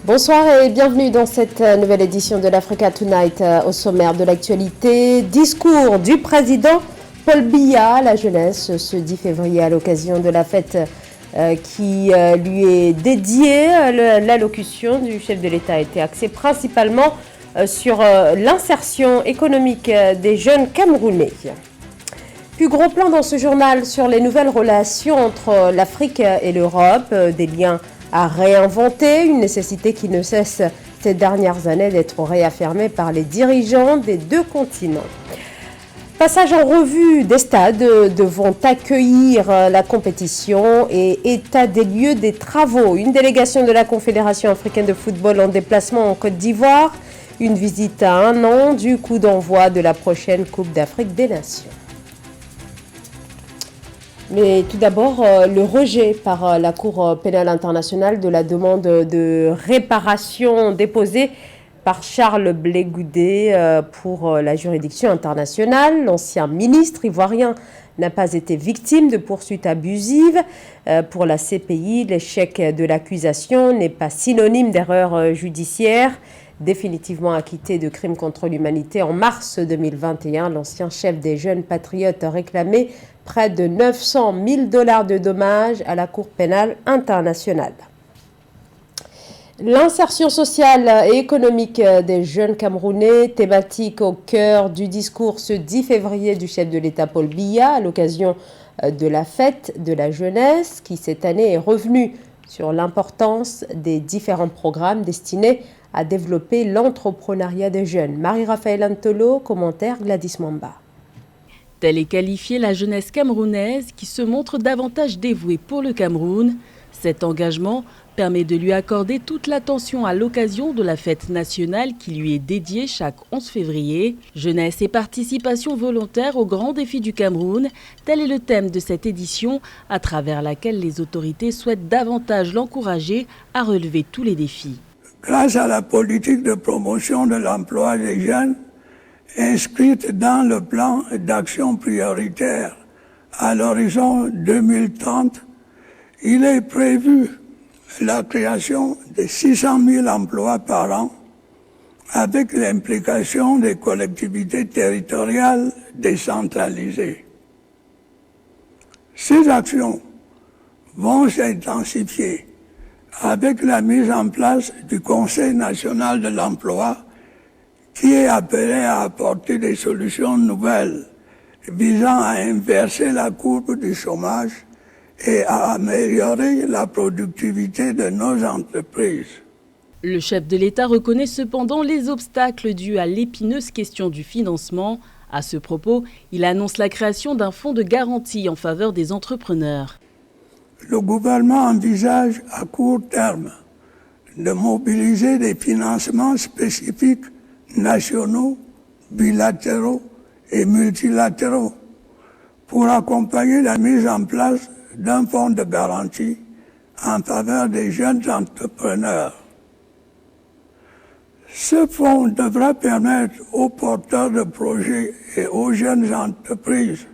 Bonsoir et bienvenue dans cette nouvelle édition de l'Africa Tonight. Au sommaire de l'actualité, discours du président Paul Biya à la jeunesse ce 10 février à l'occasion de la fête qui lui est dédiée. L'allocution du chef de l'État a été axée principalement sur l'insertion économique des jeunes Camerounais. Puis gros plan dans ce journal sur les nouvelles relations entre l'Afrique et l'Europe, des liens à réinventer, une nécessité qui ne cesse ces dernières années d'être réaffirmée par les dirigeants des deux continents. Passage en revue des stades devront accueillir la compétition et état des lieux des travaux. Une délégation de la Confédération africaine de football en déplacement en Côte d'Ivoire, une visite à 1 an du coup d'envoi de la prochaine Coupe d'Afrique des Nations. Mais tout d'abord, le rejet par la Cour pénale internationale de la demande de réparation déposée par Charles Blé Goudé pour la juridiction internationale. L'ancien ministre ivoirien n'a pas été victime de poursuites abusives. Pour la CPI, l'échec de l'accusation n'est pas synonyme d'erreur judiciaire. Définitivement acquitté de crimes contre l'humanité en mars 2021, l'ancien chef des jeunes patriotes a réclamé près de 900 000 $ de dommages à la Cour pénale internationale. L'insertion sociale et économique des jeunes Camerounais, thématique au cœur du discours ce 10 février du chef de l'État Paul Biya à l'occasion de la fête de la jeunesse qui cette année est revenue sur l'importance des différents programmes destinés à développer l'entrepreneuriat des jeunes. Marie-Raphaël Antolo, commentaire Gladys Mamba. Telle est qualifiée la jeunesse camerounaise qui se montre davantage dévouée pour le Cameroun. Cet engagement permet de lui accorder toute l'attention à l'occasion de la fête nationale qui lui est dédiée chaque 11 février. Jeunesse et participation volontaire aux grands défis du Cameroun, tel est le thème de cette édition à travers laquelle les autorités souhaitent davantage l'encourager à relever tous les défis. Grâce à la politique de promotion de l'emploi des jeunes, inscrite dans le plan d'action prioritaire à l'horizon 2030, il est prévu la création de 600 000 emplois par an avec l'implication des collectivités territoriales décentralisées. Ces actions vont s'intensifier avec la mise en place du Conseil national de l'emploi qui est appelé à apporter des solutions nouvelles visant à inverser la courbe du chômage et à améliorer la productivité de nos entreprises. Le chef de l'État reconnaît cependant les obstacles dus à l'épineuse question du financement. À ce propos, il annonce la création d'un fonds de garantie en faveur des entrepreneurs. Le gouvernement envisage à court terme de mobiliser des financements spécifiques nationaux, bilatéraux et multilatéraux pour accompagner la mise en place d'un fonds de garantie en faveur des jeunes entrepreneurs. Ce fonds devra permettre aux porteurs de projets et aux jeunes entreprises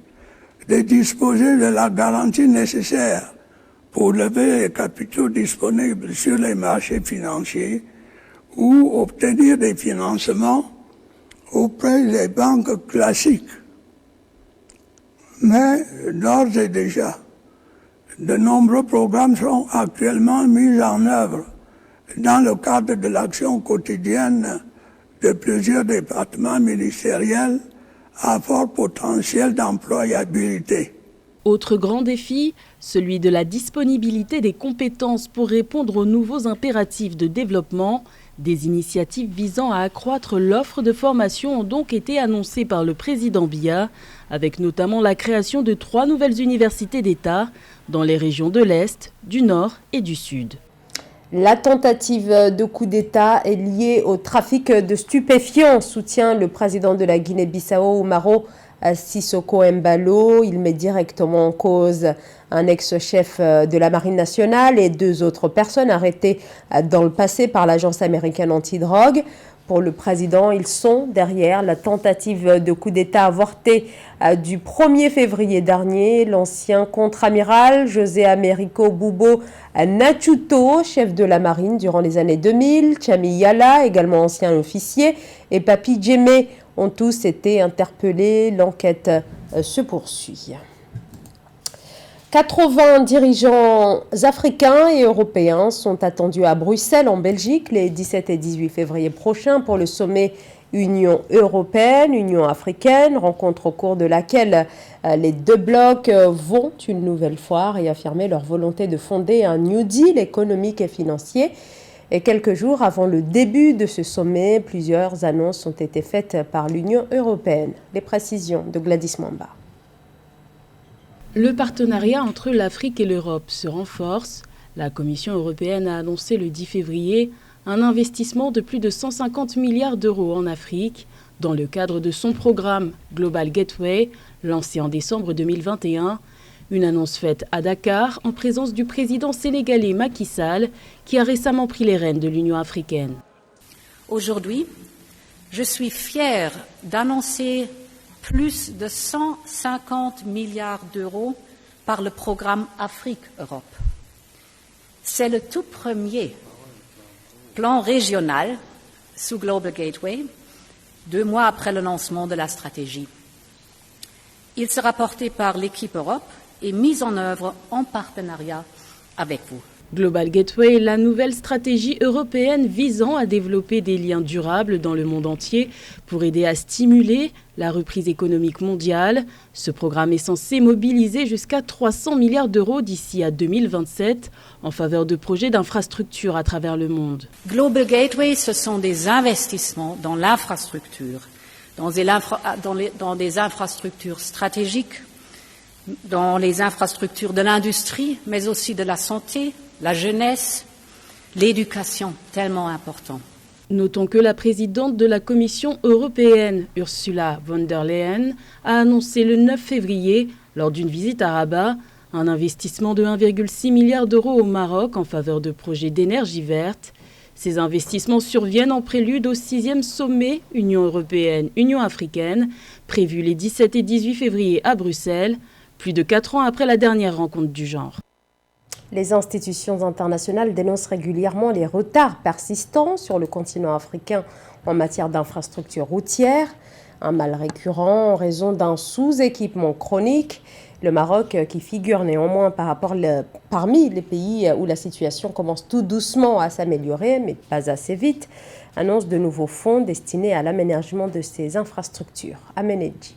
de disposer de la garantie nécessaire pour lever les capitaux disponibles sur les marchés financiers ou obtenir des financements auprès des banques classiques. Mais d'ores et déjà, de nombreux programmes sont actuellement mis en œuvre dans le cadre de l'action quotidienne de plusieurs départements ministériels à fort potentiel d'employabilité. Autre grand défi, celui de la disponibilité des compétences pour répondre aux nouveaux impératifs de développement. Des initiatives visant à accroître l'offre de formation ont donc été annoncées par le président Biya, avec notamment la création de 3 nouvelles universités d'État dans les régions de l'Est, du Nord et du Sud. La tentative de coup d'État est liée au trafic de stupéfiants, soutient le président de la Guinée-Bissau, Umaro Sissoko Embalo. Il met directement en cause un ex-chef de la Marine nationale et 2 autres personnes arrêtées dans le passé par l'agence américaine antidrogue. Pour le président, ils sont derrière la tentative de coup d'État avortée du 1er février dernier. L'ancien contre-amiral José Américo Bubo Nachuto, chef de la marine durant les années 2000, Chami Yala, également ancien officier, et Papi Djemé ont tous été interpellés. L'enquête se poursuit. 80 dirigeants africains et européens sont attendus à Bruxelles, en Belgique, les 17 et 18 février prochains pour le sommet Union européenne, Union africaine, rencontre au cours de laquelle les deux blocs vont une nouvelle fois réaffirmer leur volonté de fonder un New Deal économique et financier. Et quelques jours avant le début de ce sommet, plusieurs annonces ont été faites par l'Union européenne. Les précisions de Gladys Mamba. Le partenariat entre l'Afrique et l'Europe se renforce. La Commission européenne a annoncé le 10 février un investissement de plus de 150 milliards d'euros en Afrique dans le cadre de son programme Global Gateway, lancé en décembre 2021. Une annonce faite à Dakar en présence du président sénégalais Macky Sall, qui a récemment pris les rênes de l'Union africaine. Aujourd'hui, je suis fière d'annoncer plus de 150 milliards d'euros par le programme Afrique-Europe. C'est le tout premier plan régional sous Global Gateway, 2 mois après le lancement de la stratégie. Il sera porté par l'équipe Europe et mis en œuvre en partenariat avec vous. Global Gateway est la nouvelle stratégie européenne visant à développer des liens durables dans le monde entier pour aider à stimuler la reprise économique mondiale. Ce programme est censé mobiliser jusqu'à 300 milliards d'euros d'ici à 2027 en faveur de projets d'infrastructures à travers le monde. Global Gateway, ce sont des investissements dans l'infrastructure, dans des infrastructures stratégiques, dans les infrastructures de l'industrie, mais aussi de la santé, la jeunesse, l'éducation, tellement important. Notons que la présidente de la Commission européenne, Ursula von der Leyen, a annoncé le 9 février, lors d'une visite à Rabat, un investissement de 1,6 milliard d'euros au Maroc en faveur de projets d'énergie verte. Ces investissements surviennent en prélude au 6e sommet Union européenne-Union africaine, prévu les 17 et 18 février à Bruxelles, plus de 4 ans après la dernière rencontre du genre. Les institutions internationales dénoncent régulièrement les retards persistants sur le continent africain en matière d'infrastructures routières, un mal récurrent en raison d'un sous-équipement chronique. Le Maroc, qui figure néanmoins parmi les pays où la situation commence tout doucement à s'améliorer, mais pas assez vite, annonce de nouveaux fonds destinés à l'aménagement de ces infrastructures. Amenedji.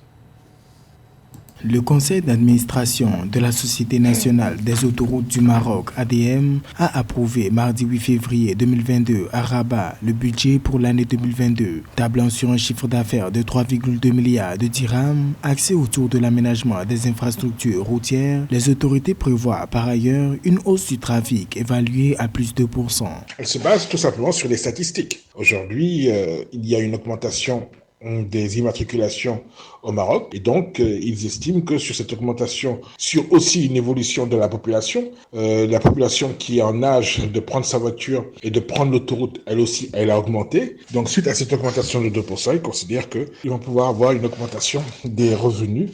Le conseil d'administration de la Société nationale des autoroutes du Maroc, ADM, a approuvé mardi 8 février 2022 à Rabat le budget pour l'année 2022, tablant sur un chiffre d'affaires de 3,2 milliards de dirhams, axé autour de l'aménagement des infrastructures routières. Les autorités prévoient par ailleurs une hausse du trafic évaluée à plus de 2%. Elle se base tout simplement sur les statistiques. Aujourd'hui, il y a une augmentation des immatriculations au Maroc et donc ils estiment que sur cette augmentation, sur aussi une évolution de la population qui est en âge de prendre sa voiture et de prendre l'autoroute, elle aussi, elle a augmenté. Donc suite à cette augmentation de 2%, ils considèrent qu'ils vont pouvoir avoir une augmentation des revenus.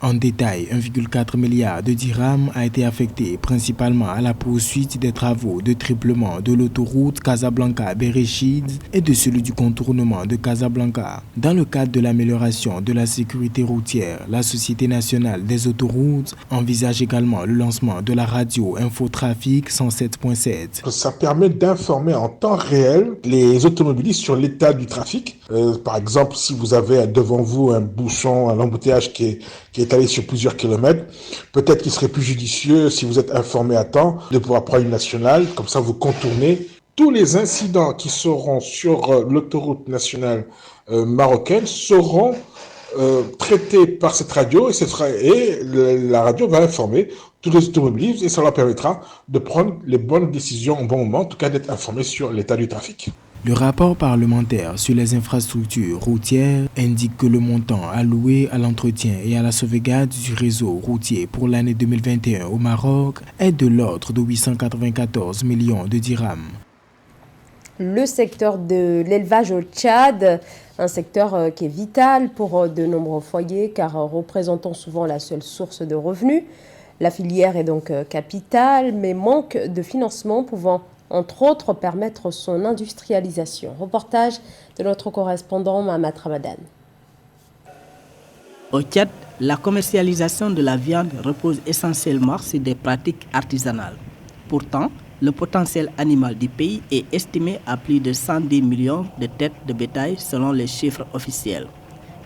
En détail, 1,4 milliard de dirhams a été affecté principalement à la poursuite des travaux de triplement de l'autoroute Casablanca-Berechid et de celui du contournement de Casablanca. Dans le cadre de l'amélioration de la sécurité routière, la Société nationale des autoroutes envisage également le lancement de la radio Infotrafic 107.7. Ça permet d'informer en temps réel les automobilistes sur l'état du trafic. Par exemple, si vous avez devant vous un bouchon, un embouteillage qui est allé sur plusieurs kilomètres, peut-être qu'il serait plus judicieux, si vous êtes informé à temps, de pouvoir prendre une nationale, comme ça vous contournez. Tous les incidents qui seront sur l'autoroute nationale marocaine seront traités par cette radio et la radio va informer tous les automobilistes et ça leur permettra de prendre les bonnes décisions au bon moment, en tout cas d'être informés sur l'état du trafic. Le rapport parlementaire sur les infrastructures routières indique que le montant alloué à l'entretien et à la sauvegarde du réseau routier pour l'année 2021 au Maroc est de l'ordre de 894 millions de dirhams. le secteur de l'élevage au Tchad, un secteur qui est vital pour de nombreux foyers car représentant souvent la seule source de revenus. La filière est donc capitale, mais manque de financement pouvant entre autres permettre son industrialisation. Reportage de notre correspondant Mohamed Ramadan. Au Tchad, la commercialisation de la viande repose essentiellement sur des pratiques artisanales. Pourtant, le potentiel animal du pays est estimé à plus de 110 millions de têtes de bétail selon les chiffres officiels.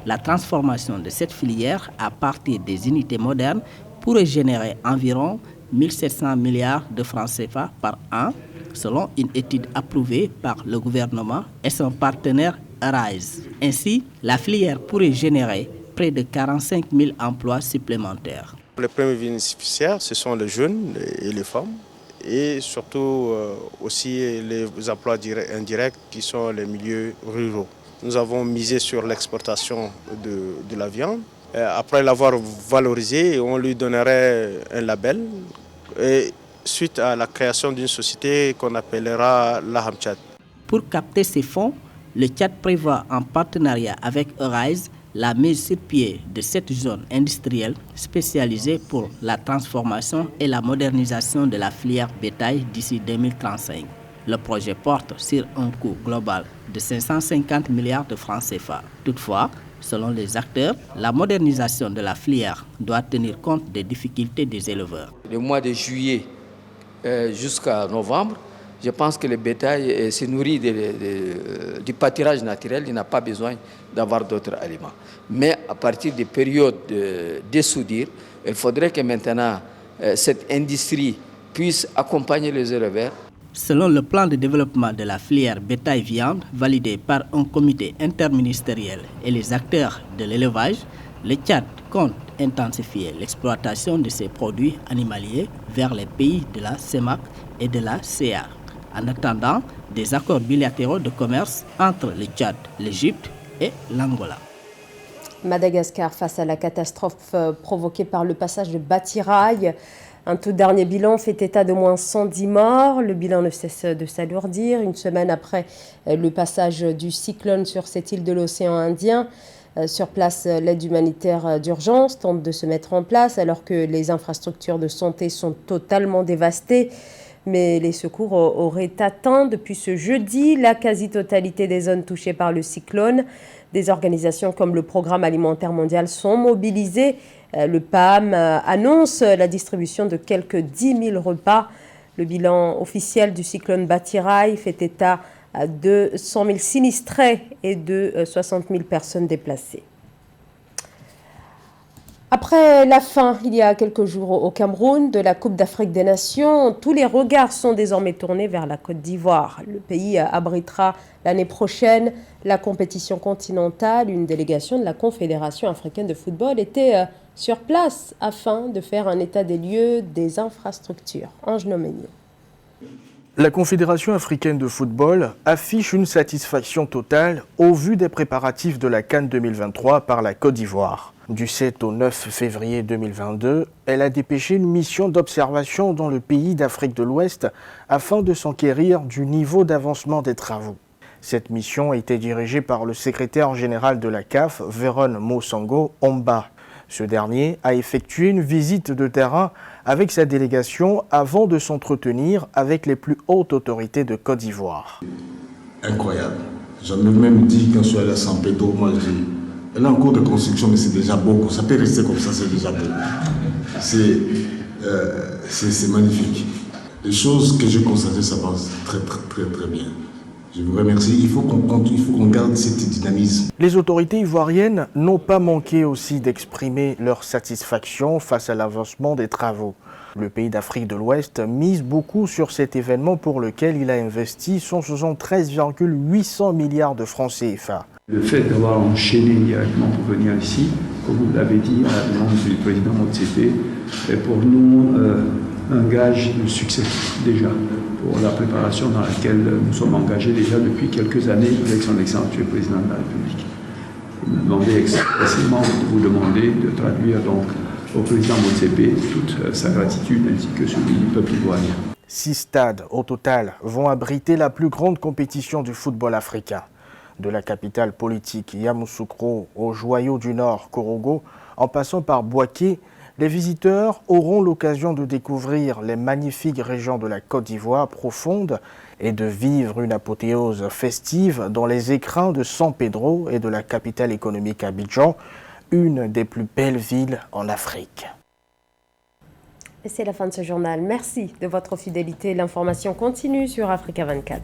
La transformation de cette filière à partir des unités modernes pourrait générer environ 1700 milliards de francs CFA par an, selon une étude approuvée par le gouvernement et son partenaire Arise. Ainsi, la filière pourrait générer près de 45 000 emplois supplémentaires. Les premiers bénéficiaires, ce sont les jeunes et les femmes, et surtout aussi les emplois indirects qui sont les milieux ruraux. Nous avons misé sur l'exportation de la viande. Après l'avoir valorisée, on lui donnerait un label. Et suite à la création d'une société qu'on appellera l'Aham Tchad. Pour capter ces fonds, le Tchad prévoit en partenariat avec Arise la mise sur pied de cette zone industrielle spécialisée pour la transformation et la modernisation de la filière bétail d'ici 2035. Le projet porte sur un coût global de 550 milliards de francs CFA. Toutefois, selon les acteurs, la modernisation de la filière doit tenir compte des difficultés des éleveurs. Le mois de juillet jusqu'à novembre, je pense que le bétail se nourrit du pâturage naturel, il n'a pas besoin d'avoir d'autres aliments. Mais à partir des périodes de soudure, il faudrait que maintenant cette industrie puisse accompagner les éleveurs. Selon le plan de développement de la filière bétail-viande validé par un comité interministériel et les acteurs de l'élevage, le Tchad compte intensifier l'exploitation de ces produits animaliers vers les pays de la CEMAC et de la CA, en attendant des accords bilatéraux de commerce entre le Tchad, l'Égypte et l'Angola. Madagascar face à la catastrophe provoquée par le passage de Batiraï. Un tout dernier bilan fait état d'au moins 110 morts. Le bilan ne cesse de s'alourdir. Une semaine après le passage du cyclone sur cette île de l'océan Indien, sur place, l'aide humanitaire d'urgence tente de se mettre en place alors que les infrastructures de santé sont totalement dévastées. Mais les secours auraient atteint depuis ce jeudi la quasi-totalité des zones touchées par le cyclone. Des organisations comme le Programme alimentaire mondial sont mobilisées. Le PAM annonce la distribution de quelques 10 000 repas. Le bilan officiel du cyclone Batiraï fait état de 100 000 sinistrés et de 60 000 personnes déplacées. Après la fin, il y a quelques jours au Cameroun, de la Coupe d'Afrique des Nations, tous les regards sont désormais tournés vers la Côte d'Ivoire. Le pays abritera l'année prochaine la compétition continentale. Une délégation de la Confédération africaine de football était sur place afin de faire un état des lieux des infrastructures. Ange Noménier. La Confédération africaine de football affiche une satisfaction totale au vu des préparatifs de la CAN 2023 par la Côte d'Ivoire. Du 7 au 9 février 2022, elle a dépêché une mission d'observation dans le pays d'Afrique de l'Ouest afin de s'enquérir du niveau d'avancement des travaux. Cette mission était dirigée par le secrétaire général de la CAF, Véron Mosango Omba. Ce dernier a effectué une visite de terrain avec sa délégation avant de s'entretenir avec les plus hautes autorités de Côte d'Ivoire. Incroyable. J'en ai même dit quand je suis allé à San Pedro, moi j'ai dit, elle est en cours de construction, mais c'est déjà beaucoup. Ça peut rester comme ça, c'est déjà beau. C'est magnifique. Les choses que j'ai constatées, ça passe très bien. Je vous remercie. Il faut qu'on garde cette dynamisme. Les autorités ivoiriennes n'ont pas manqué aussi d'exprimer leur satisfaction face à l'avancement des travaux. Le pays d'Afrique de l'Ouest mise beaucoup sur cet événement pour lequel il a investi 173,800 milliards de francs CFA. Le fait d'avoir enchaîné directement pour venir ici, comme vous l'avez dit à la demande du président Motsepe, est pour nous un gage de succès déjà pour la préparation dans laquelle nous sommes engagés déjà depuis quelques années avec son Excellence le Président de la République. Il m'a demandé expressément de vous demander de traduire donc au président Motsepe toute sa gratitude ainsi que celui du peuple ivoirien. 6 stades au total vont abriter la plus grande compétition du football africain. De la capitale politique Yamoussoukro au joyau du Nord, Korogo, en passant par Bouaké, les visiteurs auront l'occasion de découvrir les magnifiques régions de la Côte d'Ivoire profonde et de vivre une apothéose festive dans les écrins de San Pedro et de la capitale économique Abidjan, une des plus belles villes en Afrique. Et c'est la fin de ce journal. Merci de votre fidélité. L'information continue sur Africa 24.